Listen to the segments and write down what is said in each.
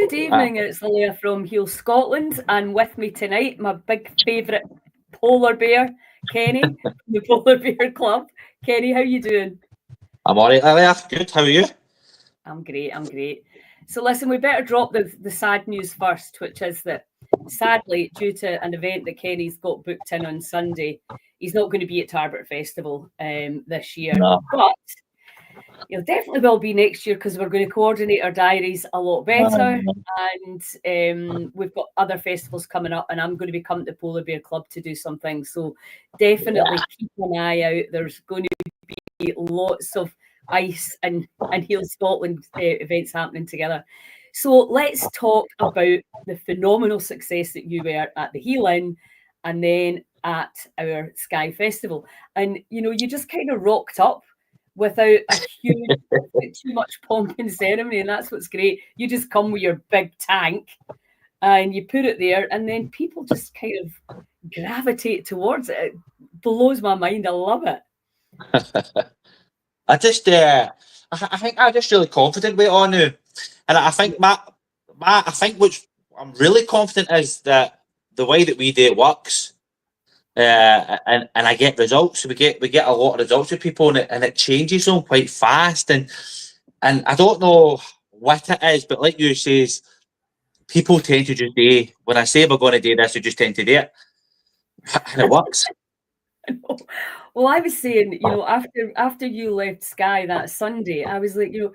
Good evening, it's Leah from Heel Scotland, and with me tonight, my big favourite polar bear, Kenny, from the Polar Bear Club. Kenny, how you doing? I'm alright, Leah. Good. How are you? I'm great. So listen, we better drop the sad news first, which is that sadly, due to an event that Kenny's got booked in on Sunday, he's not going to be at Tarbert Festival this year. No. But he'll definitely will be next year because we're going to coordinate our diaries a lot better. And we've got other festivals coming up, and I'm going to be coming to Polar Bear Club to do some things. So definitely keep an eye out. There's going to be lots of ice and Heel Scotland events happening together. So let's talk about the phenomenal success that you were at the Heel Inn and then at our Sky Festival. And, you know, you just kind of rocked up without a huge, too much pomp and ceremony, and that's what's great. You just come with your big tank and you put it there, and then people just kind of gravitate towards it. It blows my mind. I love it. I think I'm just really confident with it all now, and I think I think which I'm really confident is that the way that we do it works. And I get results. We get a lot of results with people, and it changes them quite fast. And I don't know what it is, but like you says, people tend to just do. When I say we're going to do this, they just tend to do it, and it works. Well, I was saying, you know, after you left Sky that Sunday, I was like, you know,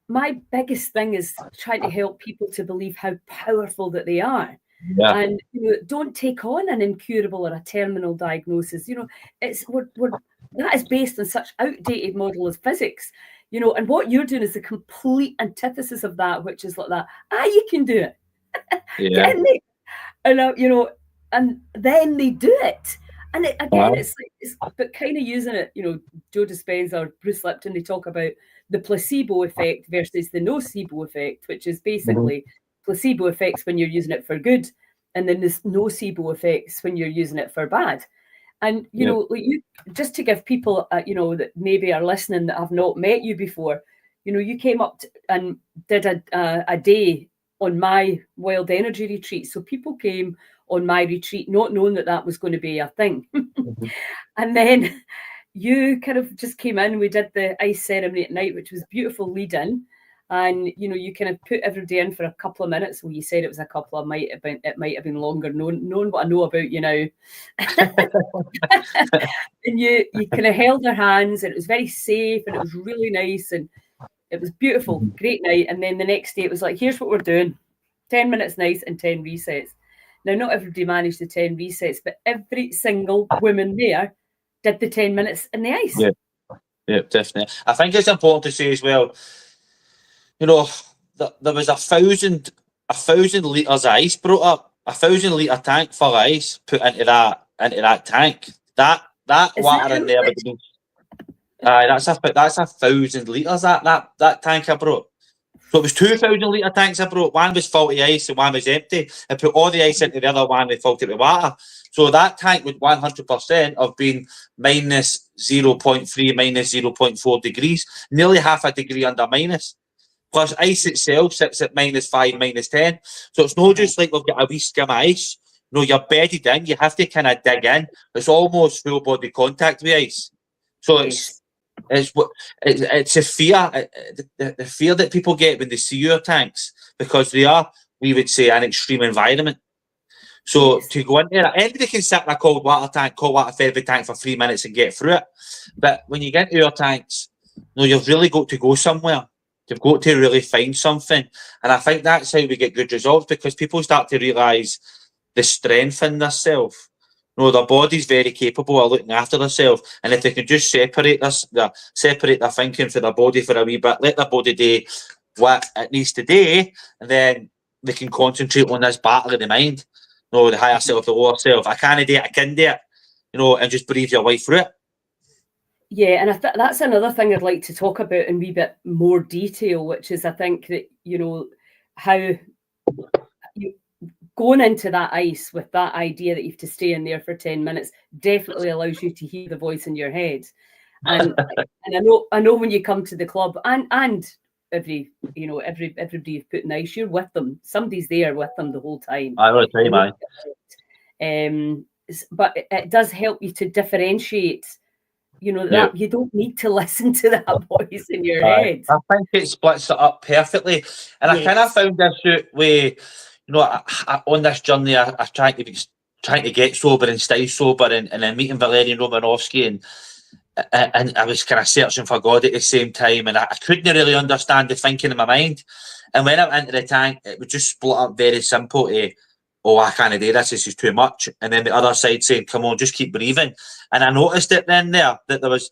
my biggest thing is trying to help people to believe how powerful that they are. Yeah. And you know, don't take on an incurable or a terminal diagnosis. You know, that is based on such outdated model of physics. You know, and what you're doing is the complete antithesis of that, which is like that. You can do it. Yeah. And you know, and then they do it. And it's but kind of using it. You know, Joe Dispenza or Bruce Lipton, they talk about the placebo effect versus the nocebo effect, which is basically placebo effects when you're using it for good, and then this nocebo effects when you're using it for bad. And you know, like you, just to give people, you know, that maybe are listening that have not met you before, you know, you came up and did a day on my wild energy retreat. So people came on my retreat not knowing that was going to be a thing, and then you kind of just came in. We did the ice ceremony at night, which was beautiful lead in. And you know, you kind of put everybody in for a couple of minutes. Well, you said it was a couple. It might have been longer. Knowing what I know about you now, and you kind of held their hands, and it was very safe, and it was really nice, and it was beautiful, great night. And then the next day, it was like, here's what we're doing: 10 minutes nice and 10 resets. Now, not everybody managed the 10 resets, but every single woman there did the 10 minutes in the ice. Yeah, definitely. I think it's important to say as well. You know, there was 1,000 litres of ice brought up, 1,000 litre tank full of ice put into that tank. That water in there would have been. That's 1,000 litres that tank I brought. So it was 2,000 litre tanks I brought. One was full of ice and one was empty. I put all the ice into the other one and filled it with water. So that tank would 100% have been minus 0.3, minus 0.4 degrees, nearly half a degree under minus. Plus, ice itself sits at -5, -10. So it's not just like we've got a wee skim of ice. No, you're bedded in. You have to kind of dig in. It's almost full body contact with ice. So it's a fear, the fear that people get when they see your tanks, because they are, we would say, an extreme environment. So to go into it, anybody can sit in a cold water therapy tank for 3 minutes and get through it. But when you get into your tanks, no, you've really got to go somewhere. You've got to really find something. And I think that's how we get good results, because people start to realise the strength in themselves. No, their body's very capable of looking after themselves, and if they can just separate their thinking for their body for a wee bit, let their body do what it needs to do, and then they can concentrate on this battle of the mind. No, the higher self, the lower self. I can't do it. I can do it. You know, and just breathe your way through it. Yeah, and that's another thing I'd like to talk about in a wee bit more detail, which is I think that, you know, how you going into that ice with that idea that you have to stay in there for 10 minutes definitely allows you to hear the voice in your head. And I know when you come to the club and everybody you've put in ice, you're with them. Somebody's there with them the whole time. All the time, but it does help you to differentiate. That you don't need to listen to that voice in your head. I think it splits it up perfectly, and I kind of found this out with, on this journey, I trying to get sober and stay sober, and then meeting Valerian Romanovsky, and I was kind of searching for God at the same time, and I couldn't really understand the thinking in my mind. And when I went into the tank, it was just split up very simple to, oh, I can't do this is too much. And then the other side saying, come on, just keep breathing. And I noticed it then there, that there was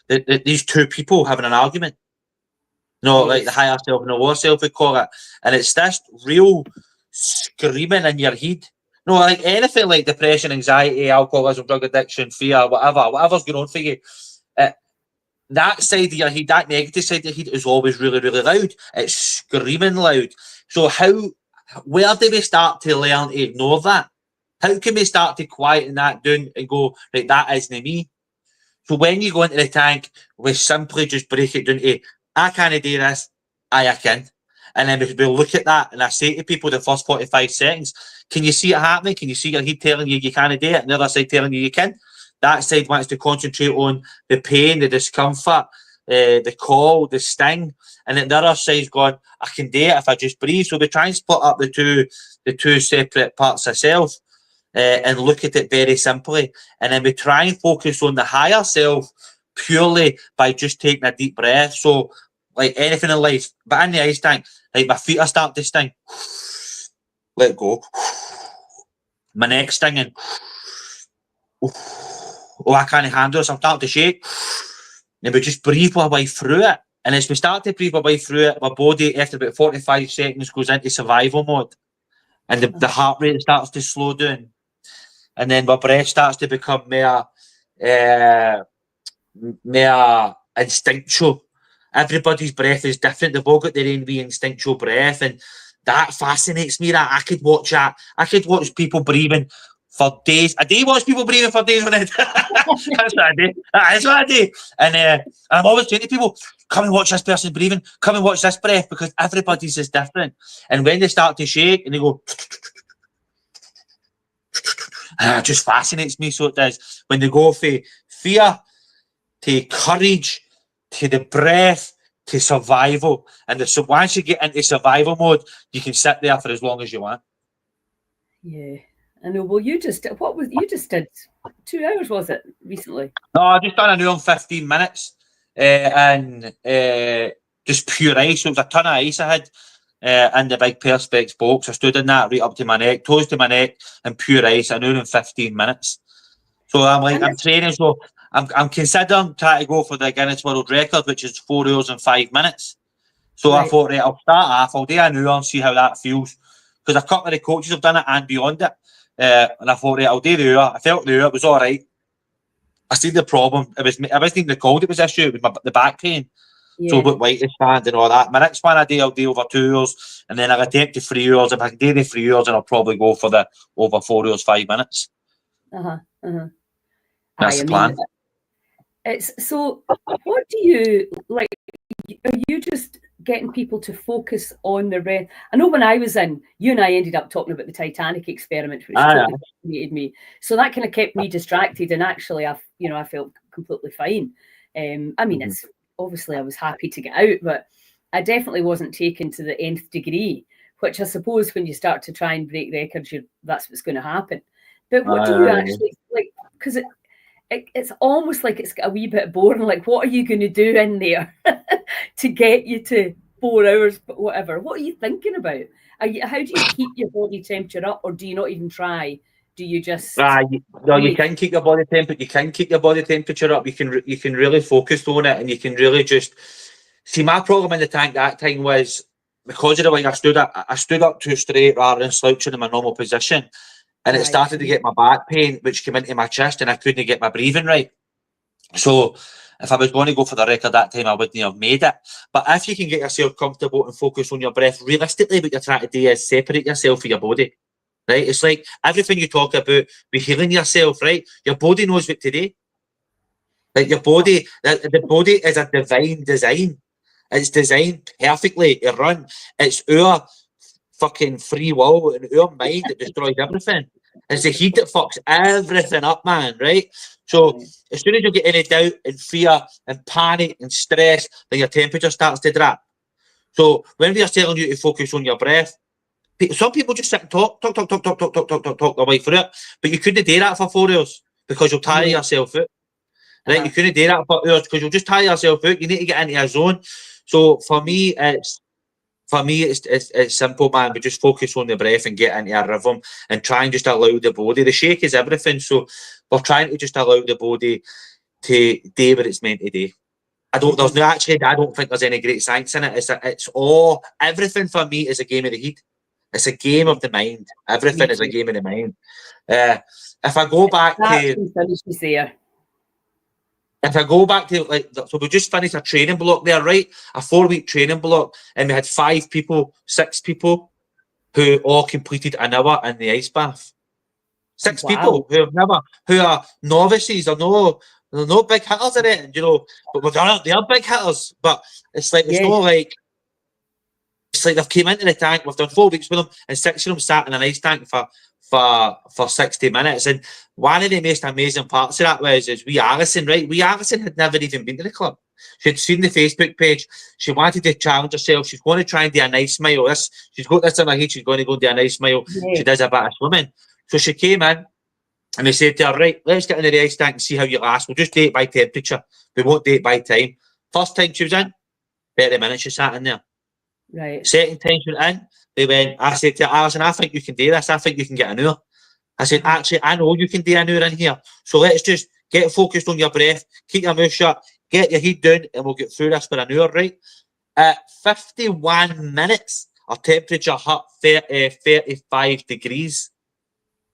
these two people having an argument. Like the higher self and the lower self, we call it. And it's this real screaming in your head. Like anything like depression, anxiety, alcoholism, drug addiction, fear, whatever's going on for you. That side of your head, that negative side of your head is always really, really loud. It's screaming loud. So where do we start to learn to ignore that? How can we start to quieten that down and go, right, that isn't me? So when you go into the tank, we simply just break it down to, I can't do this, I can. And then we look at that, and I say to people the first 45 seconds, can you see it happening? Can you see your head telling you can't do it, and the other side telling you can? That side wants to concentrate on the pain, the discomfort, the call, the sting, and then the other side's going, I can do it if I just breathe. So we try and split up the two separate parts of self, and look at it very simply. And then we try and focus on the higher self purely by just taking a deep breath. So like anything in life, but in the ice tank, like my feet are starting to sting. Let go. My neck's stinging. Oh, I can't handle this. I'm starting to shake. And we just breathe our way through it. And as we start to breathe our way through it, my body, after about 45 seconds, goes into survival mode. And the heart rate starts to slow down. And then my breath starts to become more instinctual. Everybody's breath is different. They've all got their own wee instinctual breath. And that fascinates me. That I could watch that. I could watch people breathing for days. I do watch people breathing for days on end. That's what I do. That is what I do. And I'm always saying to people, come and watch this person breathing. Come and watch this breath, because everybody's is different. And when they start to shake and they go, it just fascinates me. So it does. When they go from fear to courage to the breath to survival. And once you get into survival mode, you can sit there for as long as you want. Yeah. I know. Well, you just did 2 hours, was it, recently? No, I just done an hour and 15 minutes, and just pure ice. It was a ton of ice I had in the big Perspex box. I stood in that right up to my neck, toes to my neck, and pure ice, an hour and 15 minutes. So I'm training. So I'm considering trying to go for the Guinness World Record, which is 4 hours and 5 minutes. So right. I thought, right, I'll start off. I'll do an hour and see how that feels, because a couple of the coaches have done it and beyond it. And I thought, right, I'll do the hour. I felt the hour, it was all right. I see the problem. I wasn't even cold, it was issue. It was the back pain. Yeah. So, but weight stand and all that. My next one I'll do over 2 hours, and then I'll attempt to 3 hours. If I can do the 3 hours, then I'll probably go for the over 4 hours, 5 minutes. That's the plan. It's so. What do you like? Are you just getting people to focus on the breath? I know when I was in, you and I ended up talking about the Titanic experiment, which totally fascinated me. So that kind of kept me distracted, and actually, I felt completely fine. I mean, it's obviously I was happy to get out, but I definitely wasn't taken to the nth degree. Which I suppose when you start to try and break records, that's what's going to happen. But what do you actually like? Because it's almost like it's a wee bit boring. Like, what are you going to do in there to get you to 4 hours, whatever? What are you thinking about? How do you keep your body temperature up, or do you not even try? Do you just? You can keep your body temperature. You can keep your body temperature up. You can really focus on it, and you can really just see. My problem in the tank that time was because of the way I stood up too straight rather than slouching in my normal position. And it started to get my back pain, which came into my chest, and I couldn't get my breathing right. So if I was going to go for the record that time, I wouldn't have made it. But if you can get yourself comfortable and focus on your breath, realistically what you're trying to do is separate yourself from your body, right? It's like everything you talk about with healing yourself, right? Your body knows what to do. Like your body, the body is a divine design. It's designed perfectly to run. It's our fucking free will and our mind that destroys everything. It's the heat that fucks everything up, man, right? So as soon as you get any doubt and fear and panic and stress, then your temperature starts to drop. So when we are telling you to focus on your breath, some people just sit and talk their way through it. But you couldn't do that for 4 hours because you'll tire yourself out. Right? You couldn't do that for hours because you'll just tire yourself out. You need to get into a zone. So for me, it's simple, man. We just focus on the breath and get into a rhythm and try and just allow the body. The shake is everything. So we're trying to just allow the body to do what it's meant to do. I don't think there's any great science in it. It's all everything for me is a game of the heat. It's a game of the mind. Everything is a game of the mind. If I go back to like, so we just finished a training block there, right? A 4-week training block, and we had 6 people who all completed an hour in the ice bath. 6 people who are novices or no big hitters in it, you know, but they are big hitters. But it's like it's like they've came into the tank. We've done 4 weeks with them, and 6 of them sat in an ice tank for 60 minutes. And one of the most amazing parts of that was wee Alison, right? Wee Alison had never even been to the club. She'd seen the Facebook page. She wanted to challenge herself. She's going to try and do a nice mile. She's got this in her head. She's going to go do a nice mile. She does a bit of swimming. So she came in, and they said to her, right, let's get into the ice tank and see how you last. We'll just do it by temperature. We won't do it by time. First time she was in, 30 minutes she sat in there. Right. Second time she went in, I said to her, Alison, I think you can do this. I think you can get an hour. I said, actually, I know you can do an hour in here. So let's just get focused on your breath, keep your mouth shut, get your head down, and we'll get through this for an hour, right? At 51 minutes, our temperature hit 35 degrees.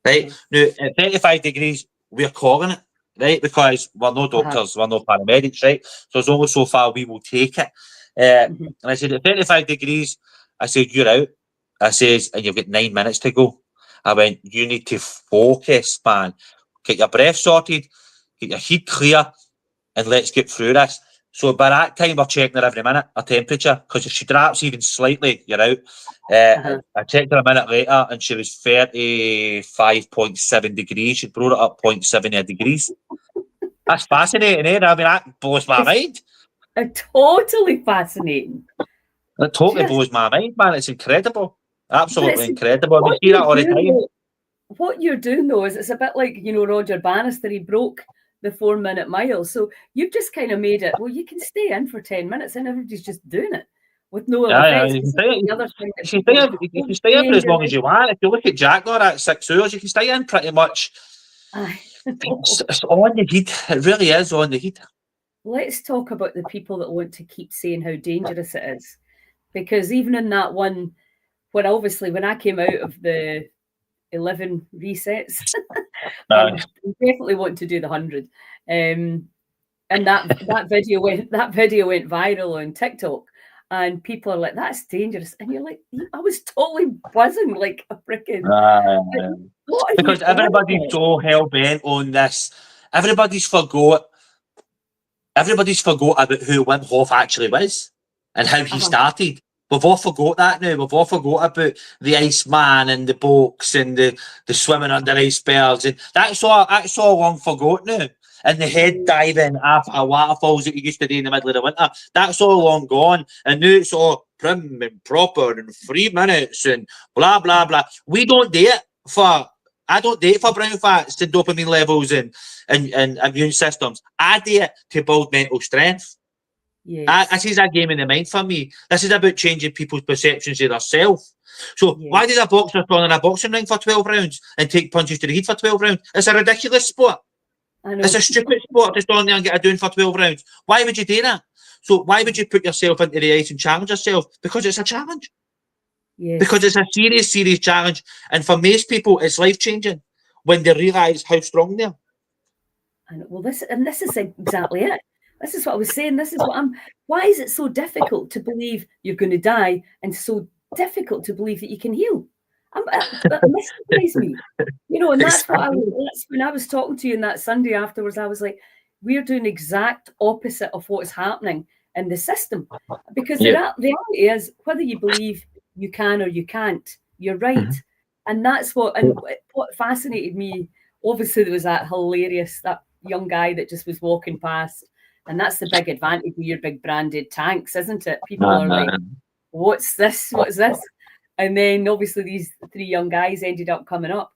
Right? Now, at 35 degrees, we're calling it, right? Because we're no doctors, we're no paramedics, right? So there's only so far we will take it. And I said, at 35 degrees, I said, you're out. I says, and you've got 9 minutes to go. I went, you need to focus, man. Get your breath sorted, get your head clear, and let's get through this. So by that time, we're checking her every minute, her temperature, because if she drops even slightly, you're out. I checked her a minute later, and she was 35.7 degrees. She brought it up 0.7 degrees. That's fascinating, eh? I mean, that blows my mind. Totally fascinating. It totally blows my mind, man. It's incredible. Absolutely incredible. We see that all the time. What you're doing, though, is it's a bit like, you know, Roger Bannister, he broke the 4-minute mile. So you've just kind of made it, well, you can stay in for 10 minutes and everybody's just doing it with no other effects. You can stay in for as long as you want. If you look at Jack there at 6 hours, you can stay in pretty much. It's on the heat. It really is on the heat. Let's talk about the people that want to keep saying how dangerous it is. Because even in that one, when I came out of the 11 resets, I definitely want to do the 100. And that video went viral on TikTok. And people are like, that's dangerous. And you're like, I was totally buzzing like a freaking... because everybody's so hell-bent on this. Everybody's forgot about who Wim Hof actually was and how he started. We've all forgot that now. We've all forgot about the Iceman and the box and the swimming under icebergs. And that's all long forgotten now. And the head diving after waterfalls that you used to do in the middle of the winter. That's all long gone. And now it's all prim and proper and 3 minutes and blah, blah, blah. I don't do it for brown fats and dopamine levels and immune systems. I do it to build mental strength. Yes. This is a game in the mind for me. This is about changing people's perceptions of themselves. So why does a boxer stand in a boxing ring for 12 rounds and take punches to the head for 12 rounds? It's a ridiculous sport. It's a stupid sport to stand there and get a doing for 12 rounds. Why would you do that? So why would you put yourself into the ice and challenge yourself? Because it's a challenge. Yes. Because it's a serious challenge. And for most people, it's life-changing when they realise how strong they are. Well, this is exactly it. This is what I was saying. This is what why is it so difficult to believe you're going to die and so difficult to believe that you can heal? That mystifies me. You know, and that's when I was talking to you on that Sunday afterwards, I was like, we're doing exact opposite of what is happening in the system. Because the reality is, whether you believe you can or you can't, you're right. And that's what fascinated me. Obviously, there was that young guy that just was walking past. And that's the big advantage of your big branded tanks, isn't it? People are like, what's this? What's this? And then obviously these 3 young guys ended up coming up.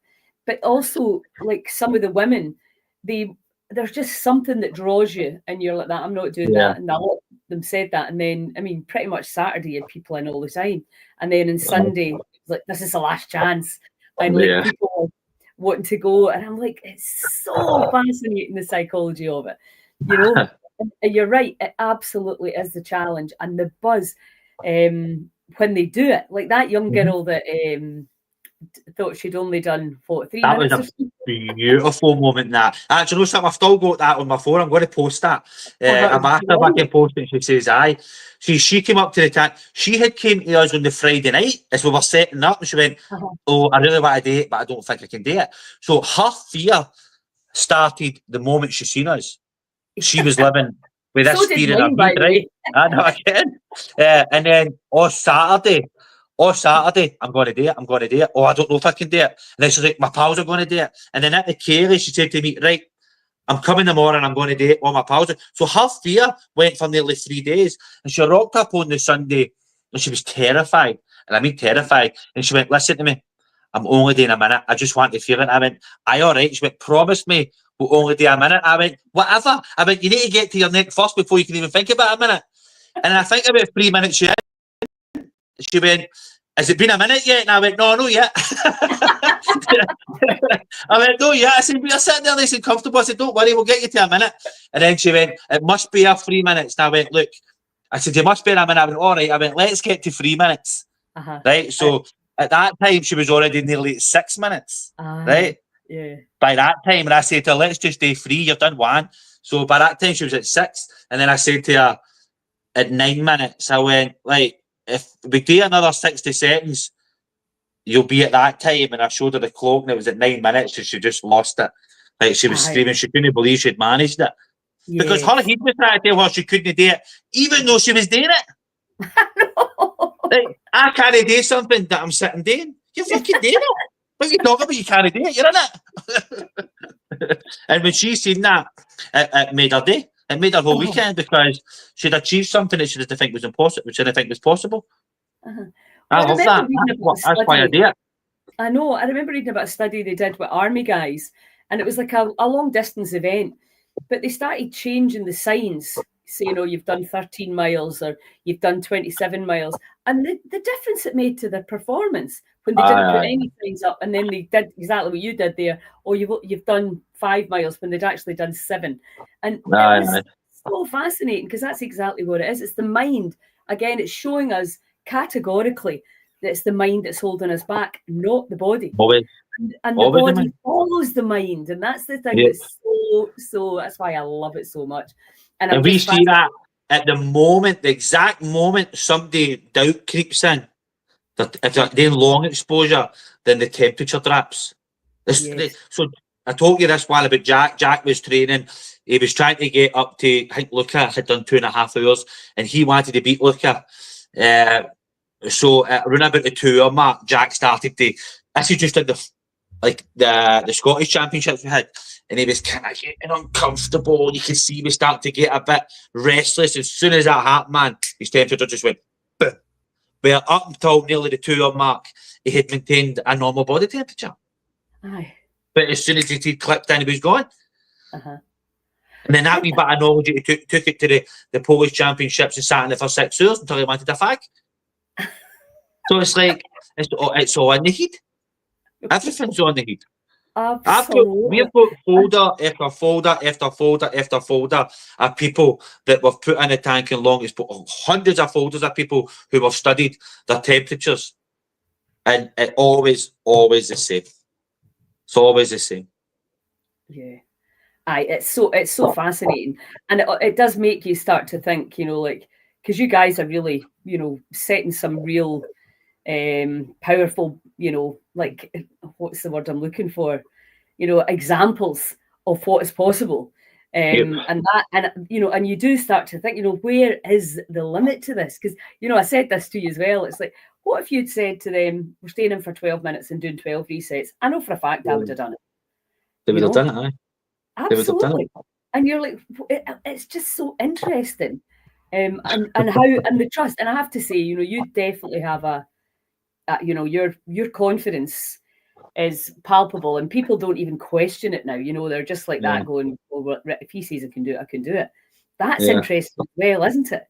But also, like, some of the women, there's just something that draws you, and you're like, that I'm not doing that. And a lot of them said that. And then, I mean, pretty much Saturday had people in all the time. And then on Sunday, it's like, this is the last chance. And like people wanting to go. And I'm like, it's so fascinating, the psychology of it. You know, and you're right, it absolutely is the challenge. And the buzz when they do it. Like that young girl that thought she'd only done 3 that minutes. That was a beautiful moment. That actually, you know something, I've still got that on my phone. I'm going to post that. I'm after if I can post it. She says, "Aye." She came up to the tank. She had came to us on the Friday night as we were setting up, and she went, "Oh, I really want to do it, but I don't think I can do it." So her fear started the moment she seen us. She was living with this fear in her head, right? I know I can. And then on Saturday, I'm going to do it. I'm going to do it. Oh, I don't know if I can do it. And then she's like, my pals are going to do it. And then at the Kaylee, she said to me, right, I'm coming tomorrow and I'm going to do it. All my pals. So her fear went for nearly 3 days. And she rocked up on the Sunday and she was terrified. And I mean terrified. And she went, listen to me. I'm only doing a minute. I just want to feel it. I went, aye, all right. She went, promise me we'll only do a minute. I went, whatever. I went, you need to get to your neck first before you can even think about a minute. And I think about 3 minutes she went, has it been a minute yet? And I went, no yet. I went, no yet. I said, we're sitting there nice and comfortable. I said, don't worry, we'll get you to a minute. And then she went, it must be a 3 minutes. And I went, look, I said, you must be in a minute. I went, all right. I went, let's get to 3 minutes. Right? So at that time, she was already nearly 6 minutes. Right? Yeah. By that time, and I said to her, let's just do 3. You've done 1. So by that time, she was at 6. And then I said to her, at 9 minutes, I went, like, if we do another 60 seconds, you'll be at that time. And I showed her the clock and it was at 9 minutes and she just lost it. Like she was screaming, she couldn't believe she'd managed it. Because her head was trying to tell her she couldn't do it, even though she was doing it. Like, I can't do something that I'm sitting doing. You're fucking doing it. What are you talking about? You can't do it. You're in it. And when she seen that, it made her day. It made her whole weekend because she'd achieved something that she didn't think was impossible, which she didn't think was possible. I love that. That's why I do it. I know. I remember reading about a study they did with army guys, and it was like a long distance event, but they started changing the signs. So, you know, you've done 13 miles or you've done 27 miles. And the difference it made to their performance when they didn't put any signs up, and then they did exactly what you did there, or you've done 5 miles when they'd actually done 7. And it was so fascinating because that's exactly what it is. It's the mind. Again, it's showing us categorically that it's the mind that's holding us back, not the body. And the body follows the mind. And that's the thing that's so, that's why I love it so much. And we see that at the moment, the exact moment somebody doubt creeps in, that if they're doing long exposure, then the temperature drops. So I told you this while about Jack. Jack was training. He was trying to get up to, I think Luca had done 2.5 hours, and he wanted to beat Luca. So around about the 2 hour mark, Jack started to. This is just like the Scottish Championships we had, and he was kind of getting uncomfortable. You could see he was starting to get a bit restless. As soon as that happened, man, his temperature just went. Boom. Where up until nearly the 2 hour mark, he had maintained a normal body temperature. Aye. But as soon as he clipped in, he was gone. And then that wee bit of knowledge, he took it to the Polish Championships and sat in it for 6 hours until he wanted a fag. So it's like, it's all in the heat. Everything's on the heat. We've got folder after folder after folder after folder of people that we've put in the tank and long. It's hundreds of folders of people who have studied their temperatures. And it always the same. It's always the same. Yeah. Aye, it's so fascinating. And it does make you start to think, you know, like, because you guys are really, you know, setting some real powerful, you know, like, what's the word I'm looking for? You know, examples of what is possible. And that, and and you do start to think, where is the limit to this? Because I said this to you as well. It's like, what if you'd said to them, "We're staying in for 12 minutes and doing 12 resets"? I know for a fact I would have done it. They would have done it, aye. Absolutely. And you're like, it's just so interesting, and how, and the trust. And I have to say, you definitely have your confidence is palpable, and people don't even question it now. They're just like that, going, "Well, if he says I can do it, I can do it." That's interesting as well, isn't it?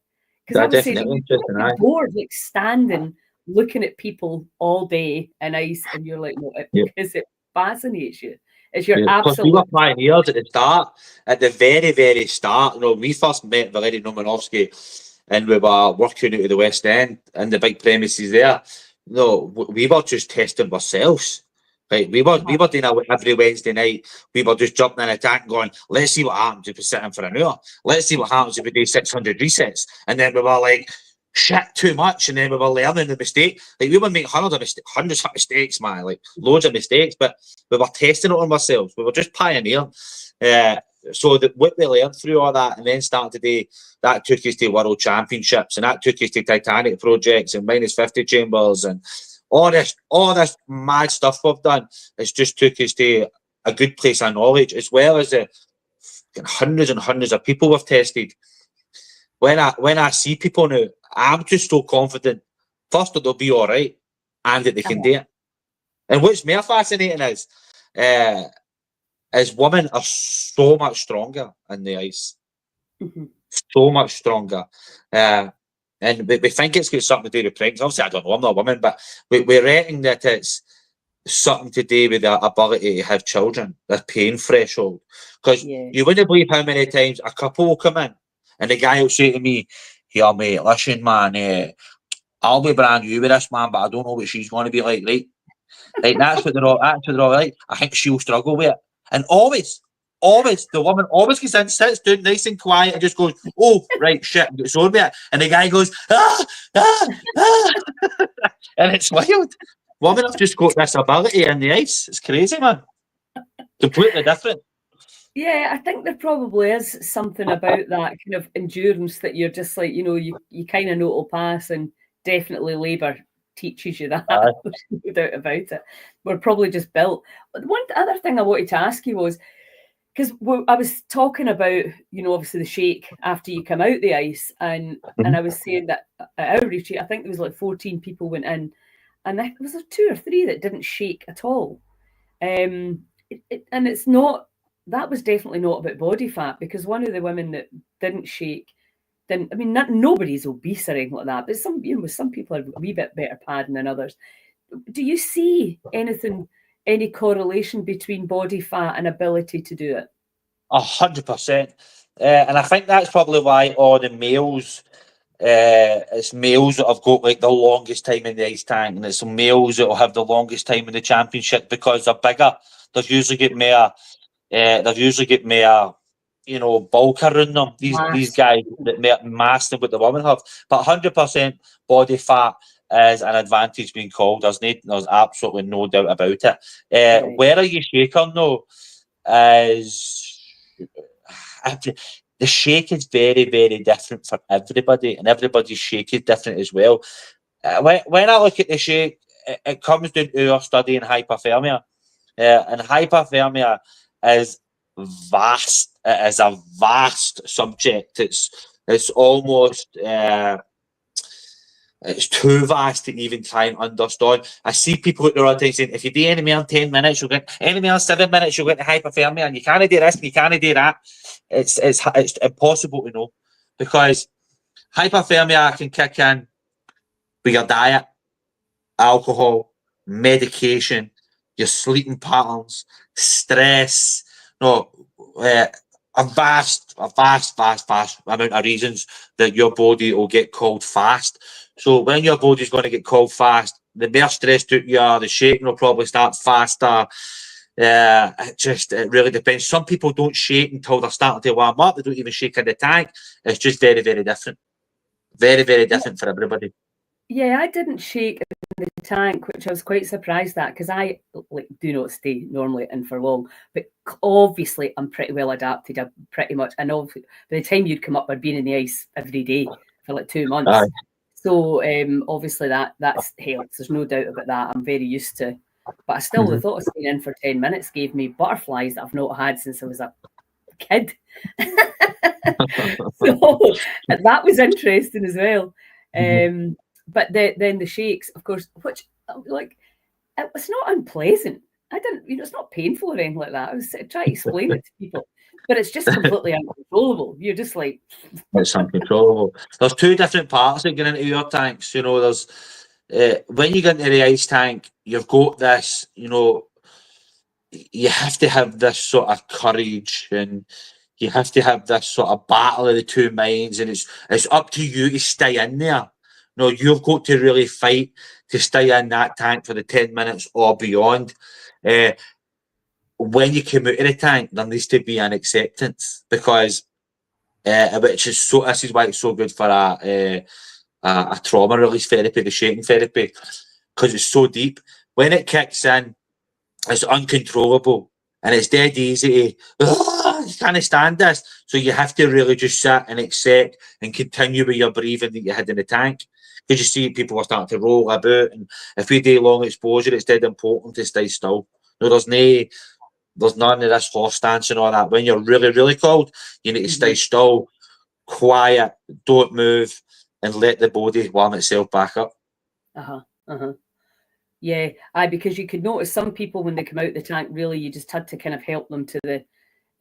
Because I was saying, you're bored, like standing, looking at people all day in ice, and you're like, no, because it fascinates you. It's your absolute. We were pioneers at the start, at the very, very start. We first met Valery Romanovsky, and we were working out of the West End and the big premises there. We were just testing ourselves. Right, we were doing it every Wednesday night. We were just jumping in a tank, going, "Let's see what happens if we sit in for an hour. Let's see what happens if we do 600 resets." And then we were like, "Shit, too much." And then we were learning the mistake. Like, we were making hundreds of mistakes, man. Like, loads of mistakes, but we were testing it on ourselves. We were just pioneering. So that what we learned through all that, and then started today, that took us to World Championships, and that took us to Titanic projects and -50 chambers and all this mad stuff we've done. It's just took us to a good place of knowledge, as well as the hundreds and hundreds of people we've tested. When I see people now, I'm just so confident, first, that they'll be all right, and that they can do it. And what's more fascinating is women are so much stronger in the ice. So much stronger. And we think it's got something to do with pregnancy. Obviously, I don't know, I'm not a woman, but we reckon that it's something to do with their ability to have children, their pain threshold. Because you wouldn't believe how many times a couple will come in and the guy will say to me, "Here, mate, listen, man, I'll be brand new with this, man, but I don't know what she's going to be like, right? Like, that's what they're all like. I think she'll struggle with it." And always, the woman always gets in, sits down nice and quiet, and just goes, "Oh, right, shit," and gets on with it. And the guy goes, "Ah, ah, ah." And it's wild. Women have just got this ability in the ice. It's crazy, man. Completely different. Yeah, I think there probably is something about that kind of endurance that you're just like, you kind of know it'll pass, and definitely labour teaches you that. There's no doubt about it. We're probably just built. But one other thing I wanted to ask you was, because I was talking about, obviously the shake after you come out the ice, and I was saying that at our retreat, I think there was like 14 people went in, and there was 2 or 3 that didn't shake at all. And it's not, that was definitely not about body fat, because one of the women that didn't shake didn't, I mean, nobody's obese or anything like that, but some people are a wee bit better padding than others. Do you see any correlation between body fat and ability to do it? 100%. And I think that's probably why all the males, it's males that have got like the longest time in the ice tank, and it's males that will have the longest time in the championship, because they're bigger. They've usually got more, bulk around them. These guys that more mass than what the women have. But 100% body fat is an advantage being called. There's absolutely no doubt about it. Right. Where are you shaking though? Is the shake is very, very different for everybody, and everybody's shake is different as well. When I look at the shake, it comes down to our study in hypothermia. And hypothermia is vast. It is a vast subject. It's almost it's too vast to even try and understand. I see people at the other time saying, if you do any more than 10 minutes, you'll get any more than 7 minutes, you'll get to hypothermia, and you can't do this and you can't do that. It's impossible to know, because hypothermia can kick in with your diet, alcohol, medication, your sleeping patterns, stress, a vast amount of reasons that your body will get called fast. So when your body's going to get called fast, the more stressed out you are, the shaking will probably start faster. It really depends. Some people don't shake until they're starting to warm up. They don't even shake in the tank. It's just very, very different. Very, very different for everybody. Yeah, I didn't shake in the tank, which I was quite surprised at, because I like do not stay normally in for long. But obviously, I'm pretty well adapted. I pretty much, I know by the time you'd come up, I'd been in the ice every day for like 2 months. Aye. So obviously that's helps. There's no doubt about that. I'm very used to. But I still, the thought of staying in for 10 minutes gave me butterflies that I've not had since I was a kid. So that was interesting as well. But then the shakes, of course, which like it's not unpleasant. I didn't, it's not painful or anything like that. I was trying to explain it to people, but it's just completely uncontrollable. You're just like, it's uncontrollable. There's two different parts that get into your tanks. There's when you get into the ice tank, you've got this. You have to have this sort of courage, and you have to have this sort of battle of the two minds, and it's up to you to stay in there. You've got to really fight to stay in that tank for the 10 minutes or beyond. When you come out of the tank, there needs to be an acceptance, because this is why it's so good for a trauma release therapy, the shaking therapy, because it's so deep. When it kicks in, it's uncontrollable, and it's dead easy to, you can't stand this. So you have to really just sit and accept and continue with your breathing that you had in the tank. Because you see people are starting to roll about, and if we do long exposure, it's dead important to stay still. There's none of this horse dance and all that. When you're really, really cold, you need to stay still, quiet, don't move, and let the body warm itself back up. Yeah, because you could notice some people when they come out the tank, really, you just had to kind of help them to the,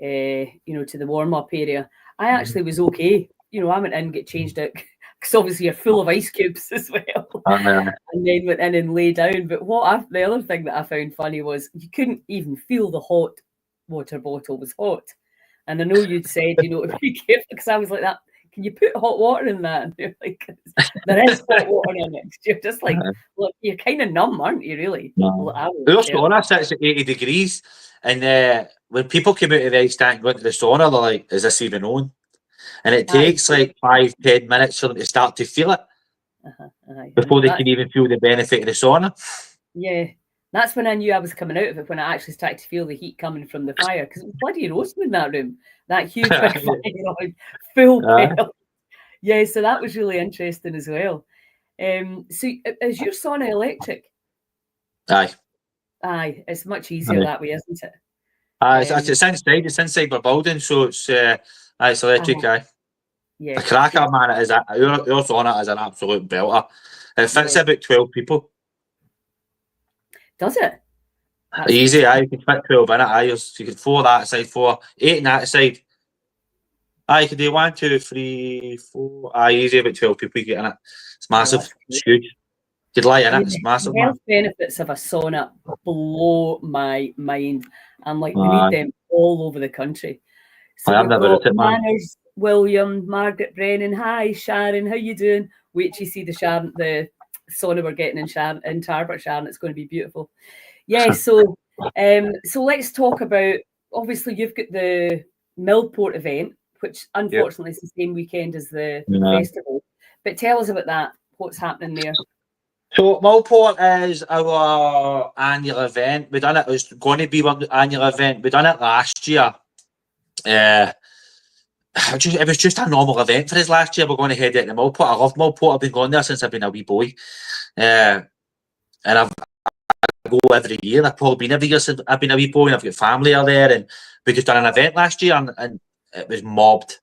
to the warm up area. I actually was okay. I went in, get changed out, because obviously you're full of ice cubes as well, and then went in and lay down. But the other thing that I found funny was you couldn't even feel the hot water bottle was hot. And I know you'd said, to be careful, because I was like that. Can you put hot water in that? And they're like, there is hot water in it. You're just like, look, you're kind of numb, aren't you, really? No. Our sauna sits at 80 degrees. And when people come out of the ice tank and go into the sauna, they're like, is this even on? And it takes like 5-10 minutes for them to start to feel it before they can even feel the benefit of the sauna. Yeah. That's when I knew I was coming out of it, when I actually started to feel the heat coming from the fire, because it was bloody roasting in that room. That huge big fire, full pelt. Yeah, so that was really interesting as well. So is your sauna electric? Aye. It's much easier that way, isn't it? It's inside my building, so it's electric. Yeah. The cracker, man, your sauna is an absolute belter. It fits about 12 people. Does it? That's easy, you can fit 12 in it. You can 4 that side, 8 in that side. You can do 1, 2, 3, 4. Easy, about 12 people you get in it. It's massive. It's huge. You'd lie in it. It's massive. The health benefits of a sauna blow my mind. And we need them all over the country. So I've never heard it, man. Manners, William, Margaret Brennan. Hi, Sharon. How you doing? Wait till you see the sauna we're getting in Tarbert, Sharon. It's going to be beautiful. Yeah, so let's talk about, obviously you've got the Millport event, which unfortunately is the same weekend as the festival. But tell us about that. What's happening there? So Millport is our annual event. We done it. It was going to be our annual event. We done it last year. It was just a normal event for us last year. We're going to head out to Millport. I love Millport. I've been going there since I've been a wee boy. And I go every year. I've probably been every year since I've been a wee boy, and I've got family out there. And we just done an event last year, and it was mobbed.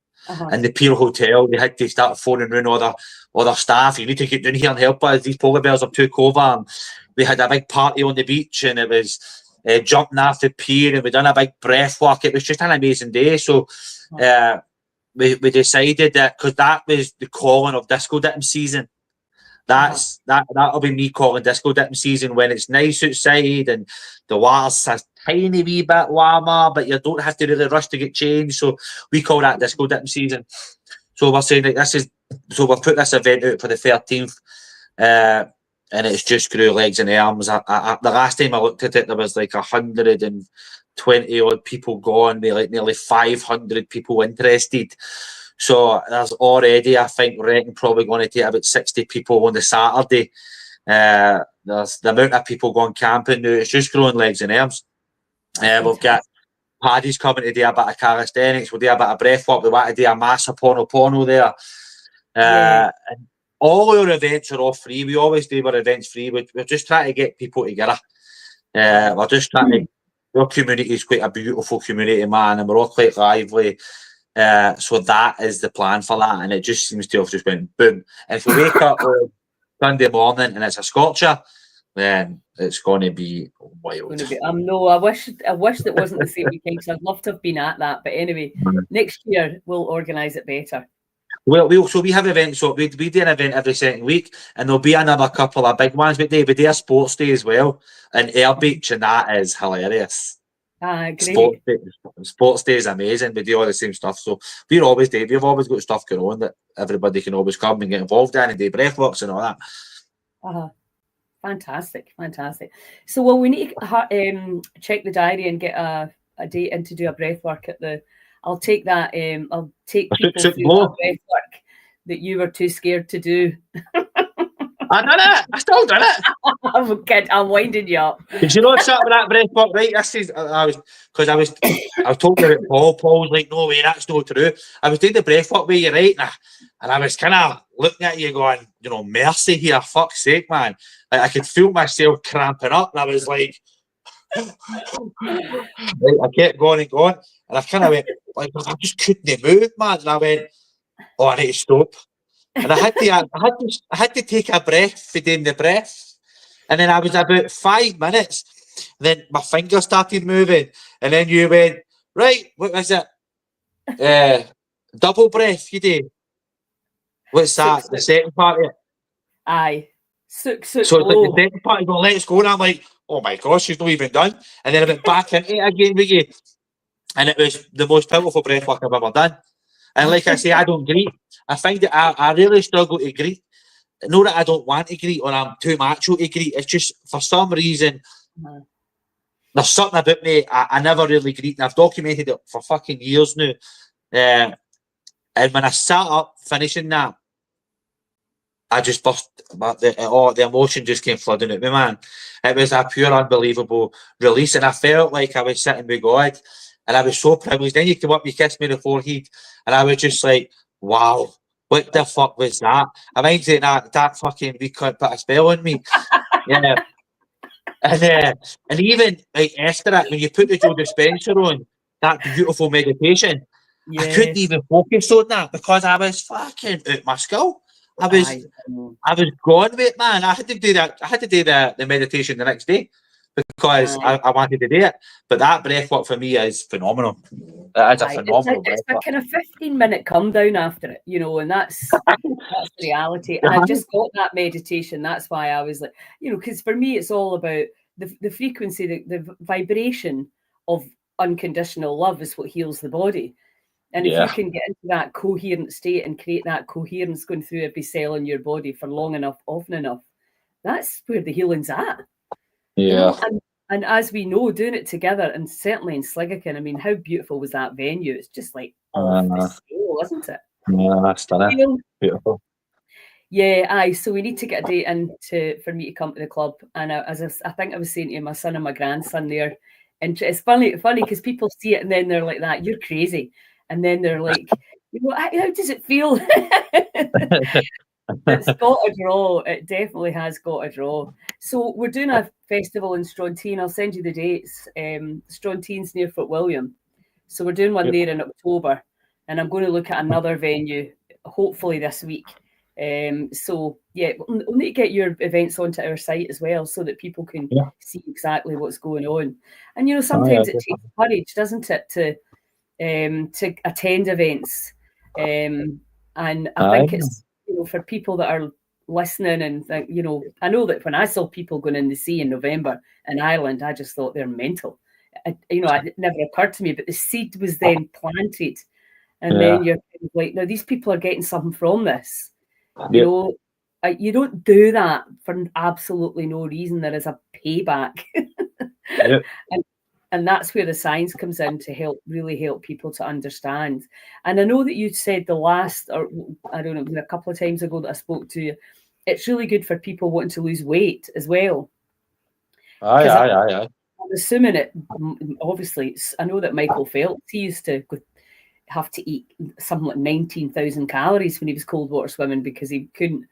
In the Pier Hotel, they had to start phoning around all their staff. You need to get down here and help us. These polar bears are too cold. We had a big party on the beach, and it was jumping off the pier, and we done a big breath work. It was just an amazing day. So we decided that, because that was the calling of disco dipping season. That'll be me calling disco dipping season, when it's nice outside and the water's a tiny wee bit warmer, but you don't have to really rush to get changed. So we call that disco dipping season. So we're saying that we've put this event out for the 13th, and it's just grew legs and arms. The last time I looked at it, there was like 120 odd people gone, with like nearly 500 people interested. So there's already, I think, probably going to take about 60 people on the Saturday. there's the amount of people going camping now. It's just growing legs and arms. We've got Paddy's coming to do a bit of calisthenics. We'll do a bit of breath work. We want to do a massive pono there. And all our events are all free. We always do our events free. We're just trying to get people together. We're just trying to. Our community is quite a beautiful community, man, and we're all quite lively. So that is the plan for that, and it just seems to have just went boom. And if we wake up on Sunday morning and it's a scorcher, then it's going to be wild. No, I wish that wasn't the same weekend because I'd love to have been at that. But anyway, next year we'll organise it better. Well, we have events. So we do an event every second week, and there'll be another couple of big ones. But we do a sports day as well, and Air Beach, and that is hilarious. Great. Sports day is amazing. We do all the same stuff. So we've always got stuff going on that everybody can always come and get involved in and do breathworks and all that. Fantastic. So we need to check the diary and get a date in to do a breathwork at the. I'll take that. I'll take people through that breathwork that you were too scared to do. I done it. I still done it. I'm winding you up. Did you know something about that breathwork? Right, this is I was talking about Paul. Paul was like, "No way, that's not true." I was doing the breathwork with you, right? And I was kind of looking at you, going, "Mercy here, fuck's sake, man!" Like, I could feel myself cramping up, and I was like, I kept going and going, and I kind of went, like, I just couldn't move, man. And I went, "Oh, I need to stop." And I had to take a breath for doing the breath. And then I was about 5 minutes. Then my fingers started moving. And then you went, "Right, what was it? Double breath you do." What's that? The second part of it? Aye. So it's like the second part, you're going, "Let's go." And I'm like, "Oh my gosh, she's not even done." And then I went back into it again with you. And it was the most powerful breath work I've ever done. And like I say, I don't greet. I find that I really struggle to greet. Not that I don't want to greet or I'm too macho to greet. It's just for some reason, there's something about me. I never really greet. And I've documented it for fucking years now. And when I sat up finishing that, I just burst. The emotion just came flooding at me, man. It was a pure, unbelievable release. And I felt like I was sitting with God. And I was so privileged. Then you came up, you kissed me in the forehead. And I was just like, wow, what the fuck was that? I might say that fucking we can't put a spell on me. Yeah. And even like after that, when you put the Joe Dispenza on, that beautiful meditation, I couldn't even focus on that because I was fucking out my skull. I was gone with it, man. I had to do that. I had to do the meditation the next day because I wanted to do it. But that breath work for me is phenomenal. It's a phenomenal breath work. It's a kind of 15-minute come down after it, and that's the reality. And I just got that meditation. That's why I was like, because for me, it's all about the frequency, the vibration of unconditional love is what heals the body. And if you can get into that coherent state and create that coherence going through every cell in your body for long enough, often enough, that's where the healing's at. Yeah. And as we know, doing it together, and certainly in Sligachan, I mean, how beautiful was that venue? It's just like off the scale, isn't it? Yeah, that's stunning. Beautiful. Yeah, aye. So we need to get a date in for me to come to the club. And I think I was saying to you, my son and my grandson there, and it's funny because people see it and then they're like, "That you're crazy," and then they're like, "How does it feel?" It's got a draw. It definitely has got a draw. So we're doing a festival in Stronteen. I'll send you the dates. Stronteen's near Fort William. So we're doing one there in October. And I'm going to look at another venue, hopefully this week. So, we'll need to get your events onto our site as well so that people can see exactly what's going on. And, sometimes it takes courage, doesn't it, to attend events. And I think it's, for people that are listening and think, I know that when I saw people going in the sea in November in Ireland, I just thought they're mental. It never occurred to me, but the seed was then planted. And then you're like, now these people are getting something from this. You don't do that for absolutely no reason. There is a payback. And that's where the science comes in to really help people to understand. And I know that you said the last, or I don't know, a couple of times ago that I spoke to you, it's really good for people wanting to lose weight as well. Aye. I'm assuming it, obviously, I know that Michael Phelps, he used to have to eat something like 19,000 calories when he was cold water swimming because he couldn't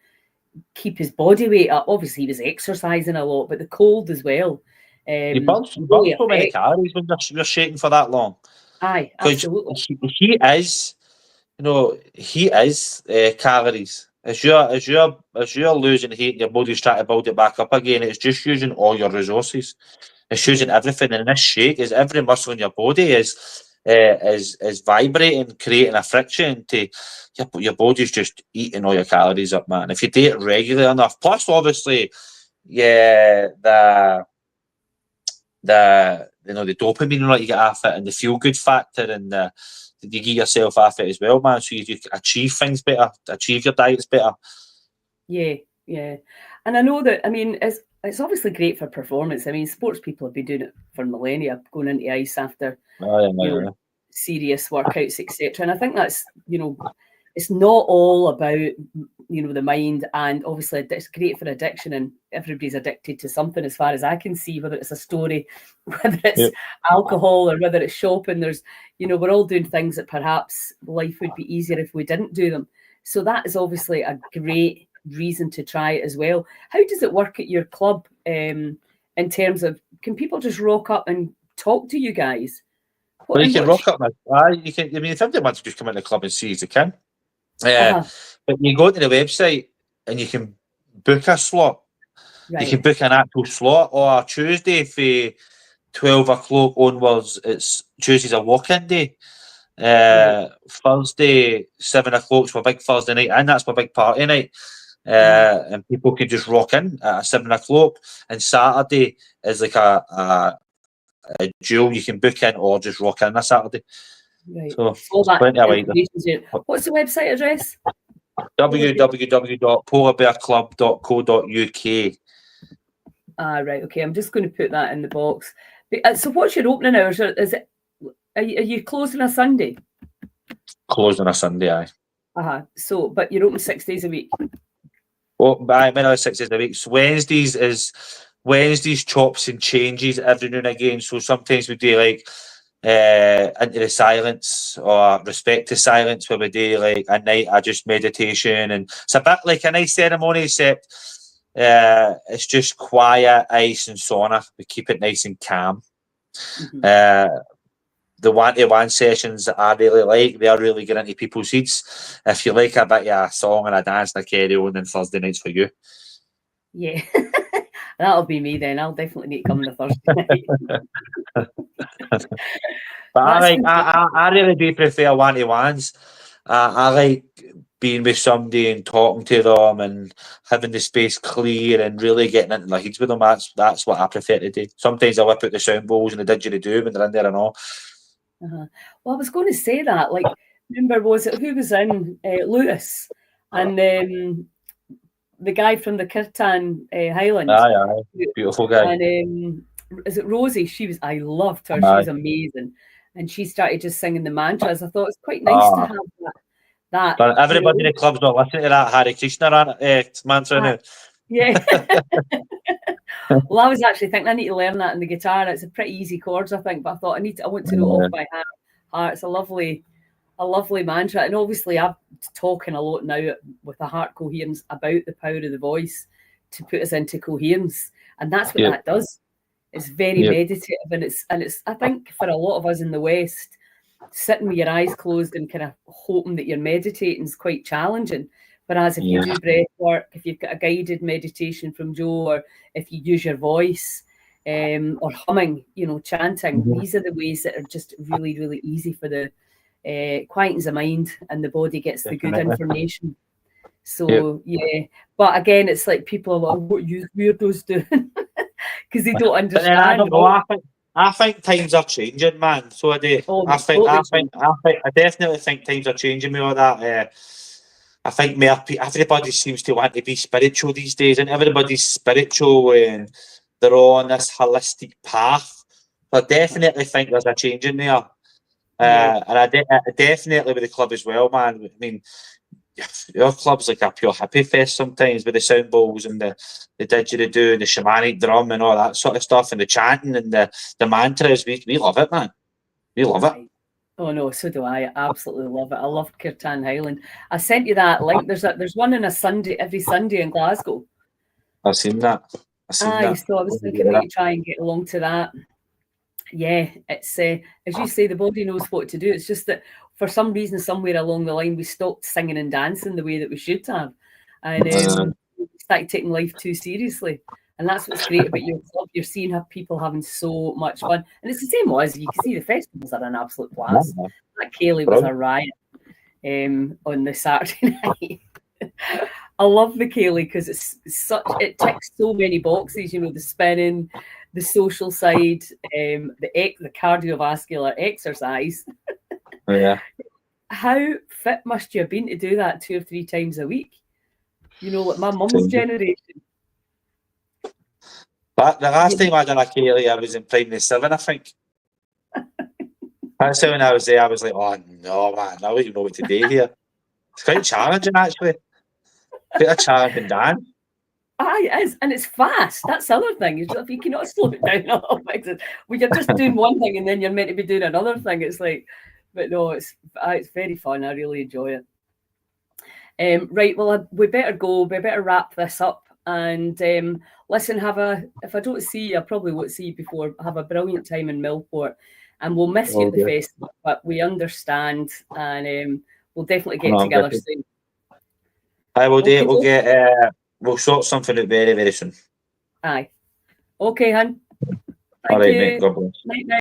keep his body weight up. Obviously, he was exercising a lot, but the cold as well. You burn so many calories when you're shaking for that long. Aye, absolutely. He is, he is calories. As you're losing heat and your body's trying to build it back up again, it's just using all your resources. It's using everything. And this shake is every muscle in your body is vibrating, creating a friction to your body's just eating all your calories up, man. If you do it regularly enough, plus obviously, the the dopamine that you get off it and the feel good factor and you get yourself off it as well, man. So you achieve things better, achieve your diets better. Yeah. And I know that, I mean, it's obviously great for performance. I mean, sports people have been doing it for millennia, going into ice after serious workouts, etc. And I think that's, it's not all about, the mind, and obviously it's great for addiction, and everybody's addicted to something as far as I can see, whether it's a story, whether it's alcohol, or whether it's shopping. There's, we're all doing things that perhaps life would be easier if we didn't do them. So that is obviously a great reason to try it as well. How does it work at your club in terms of, can people just rock up and talk to you guys? Well, you can rock up, man. You can. I mean, if everybody wants to just come in the club and see as they can. But you go to the website and you can book a slot. Right. You can book an actual slot, or Tuesday for 12 o'clock onwards. It's Tuesday's a walk-in day. Thursday 7 o'clock is my big Thursday night, and that's my big party night. And people can just rock in at 7 o'clock. And Saturday is like a duel. You can book in or just rock in on a Saturday. Right. So plenty of what's the website address? www.polarbearclub.co.uk. Right. Okay. I'm just going to put that in the box. So what's your opening hours? Are you closing on a Sunday? Closed on a Sunday, aye. So, but you're open 6 days a week? Well, I'm in 6 days a week. So Wednesdays chops and changes every now and again. So sometimes we do like into the silence or respect to silence, where we do like a night of just meditation, and it's a bit like a nice ceremony, except it's just quiet, ice and sauna. We keep it nice and calm. The one-to-one sessions that I really like, they are really getting into people's heads. If you like a bit of a song and a dance and a carry on, then Thursday night's for you. Yeah. That'll be me then. I'll definitely need to come on the Thursday night. But I really do prefer one-to-ones. I like being with somebody and talking to them and having the space clear and really getting into their heads with them. That's what I prefer to do. Sometimes I whip out the sound bowls and the didgeridoo when they're in there and all. Well, I was going to say that. Like, remember, who was in Lewis and the guy from the Kirtan Highlands? Aye, beautiful guy. And is it Rosie? I loved her. She was amazing, and she started just singing the mantras. I thought it's quite nice to have that. But everybody in the club's not listening to that Hare Krishna mantra now. Yeah. Well, I was actually thinking I need to learn that in the guitar. It's a pretty easy chords, I think, but I thought I want to know it off by heart. It's a lovely mantra, and obviously I'm talking a lot now with the heart coherence about the power of the voice to put us into coherence, and that's what that does. It's very meditative, and it's I think for a lot of us in the West, sitting with your eyes closed and kind of hoping that you're meditating is quite challenging. Whereas if you do breath work, if you've got a guided meditation from Joe, or if you use your voice or humming, chanting, these are the ways that are just really, really easy for the quietens the mind, and the body gets the good information. So but again, it's like people are like, "What are you weirdos doing?" Because they don't understand. I don't know. I think times are changing, man. So I do. I definitely think times are changing with all that. I think everybody seems to want to be spiritual these days, and everybody's spiritual and they're on this holistic path. So I definitely think there's a change in there. And I definitely with the club as well, man. I mean, your club's like a pure hippie fest sometimes with the sound balls and the didgeridoo and the shamanic drum and all that sort of stuff and the chanting and the mantras. We love it, man. We love it. Oh no, so do I. I absolutely love it. I love Kirtan Highland. I sent you that link. There's one on a Sunday, every Sunday in Glasgow. I've seen that. So I was thinking maybe try and get along to that. Yeah, it's as you say, the body knows what to do. It's just that for some reason, somewhere along the line, we stopped singing and dancing the way that we should have, and we started taking life too seriously. And that's what's great about your club. You're seeing people having so much fun, and it's the same as you can see. The festivals are an absolute blast. That Kaylee was a riot on the Saturday night. I love the Kaylee because it ticks so many boxes. You know, the spinning, the social side, the cardiovascular exercise. Yeah. How fit must you have been to do that 2 or 3 times a week? You know, like my mum's generation. But the last time I done a Kaylee, I was in primary 7, I think. That's when I was there. I was like, oh no, man, I don't even know what to do here. It's quite challenging, actually. Quite a challenging dance. Aye, it is, and it's fast. That's the other thing. If you cannot slow it down a little bit, when you're just doing one thing and then you're meant to be doing another thing, it's like, but no, it's very fun. I really enjoy it. Right, well, we better go. We better wrap this up. And listen, if I don't see you, I probably won't see you before. Have a brilliant time in Millport, and we'll miss you at the festival, but we understand, and we'll definitely get together soon. I will do it. We'll sort something out very, very soon. Aye. Okay, hun. All right, mate. God bless. Night.